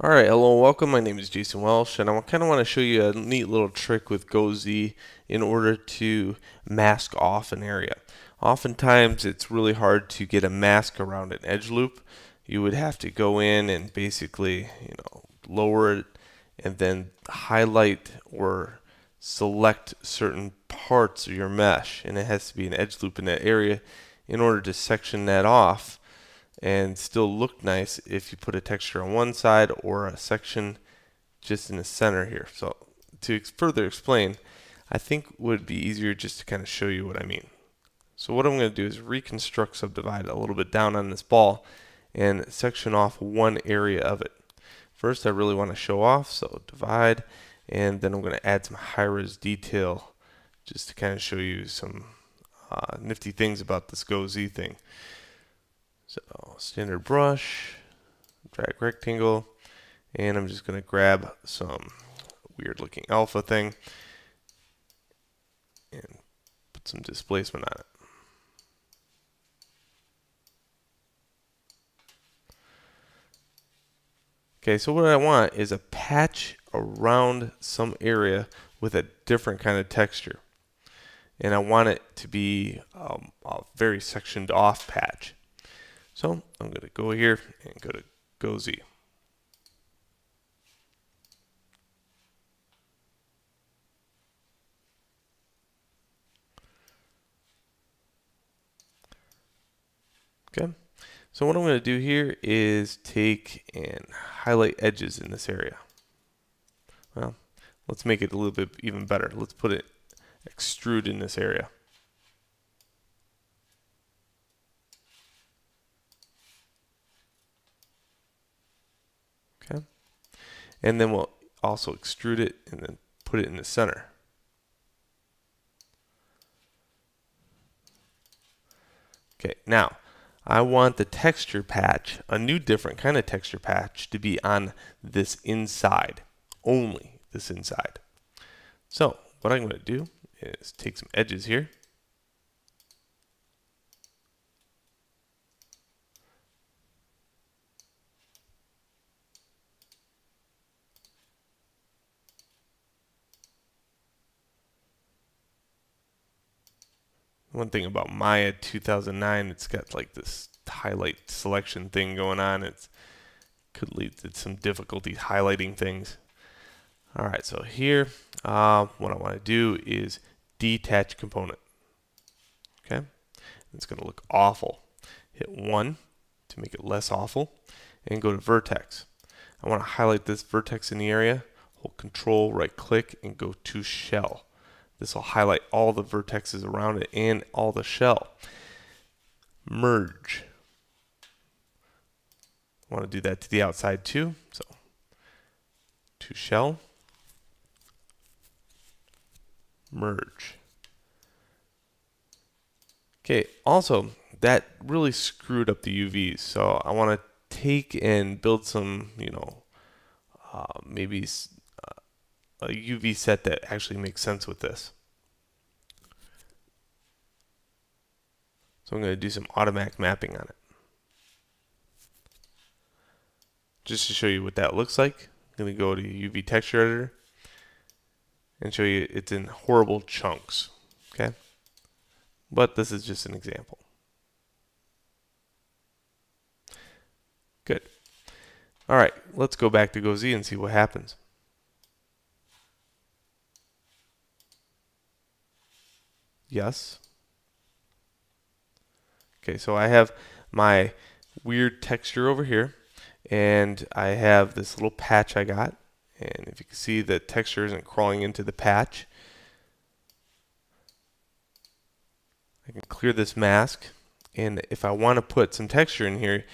Alright, hello and welcome. My name is Jason Welsh, and I kind of want to show you a neat little trick with goZ in order to mask off an area. Oftentimes it's really hard to get a mask around an edge loop. You would have to go in and basically, lower it and then highlight or select certain parts of your mesh, and it has to be an edge loop in that area in order to section that off and still look nice if you put a texture on one side or a section just in the center here. So to further explain, I think would be easier just to kind of show you what I mean. So what I'm going to do is reconstruct subdivide a little bit down on this ball and section off one area of it. First, I really want to show off, so divide, and then I'm going to add some high-res detail just to kind of show you some nifty things about this goZ thing. So standard brush, drag rectangle, and I'm just going to grab some weird looking alpha thing and put some displacement on it. Okay, so what I want is a patch around some area with a different kind of texture. And I want it to be a very sectioned off patch. So I'm going to go here and go to goZ. Okay, so what I'm going to do here is take and highlight edges in this area. Well, let's make it a little bit even better. Let's put it extrude in this area. Okay, and then we'll also extrude it and then put it in the center. Okay, now I want the texture patch, a new different kind of texture patch, to be on this inside, only this inside. So what I'm going to do is take some edges here. One thing about Maya 2009, it's got like this highlight selection thing going on. It could lead to some difficulty highlighting things. Alright, so here, what I want to do is detach component. Okay, it's going to look awful. Hit 1 to make it less awful, and go to vertex. I want to highlight this vertex in the area, hold control, right click, and go to shell. This will highlight all the vertexes around it and all the shell. Merge. I want to do that to the outside too. So to shell, merge. Okay, also that really screwed up the UVs. So I want to take and build some, maybe a UV set that actually makes sense with this. So I'm going to do some automatic mapping on it. Just to show you what that looks like, I'm going to go to UV texture editor and show you it's in horrible chunks. Okay, but this is just an example. Good. All right, let's go back to goZ and see what happens. Yes. Okay, so I have my weird texture over here, and I have this little patch I got, and if you can see, the texture isn't crawling into the patch. I can clear this mask, and if I want to put some texture in here,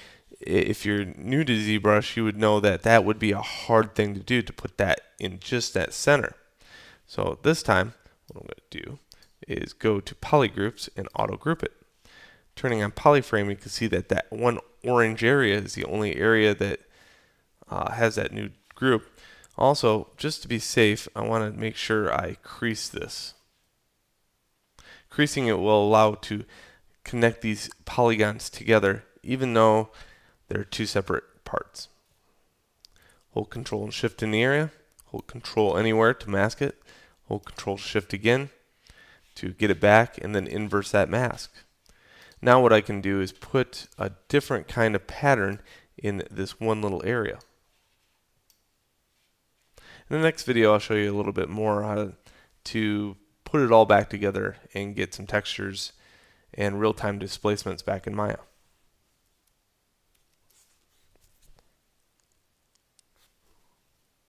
if you're new to ZBrush, you would know that that would be a hard thing to do, to put that in just that center. So this time, what I'm going to do is go to polygroups and auto group it. Turning on polyframe, you can see that that one orange area is the only area that has that new group. Also, just to be safe, I want to make sure I crease this. Creasing it will allow to connect these polygons together, even though they're two separate parts. hold Control and Shift in the area, hold Control anywhere to mask it, hold Control Shift again to get it back, and then inverse that mask. Now what I can do is put a different kind of pattern in this one little area. In the next video, I'll show you a little bit more how to put it all back together and get some textures and real-time displacements back in Maya.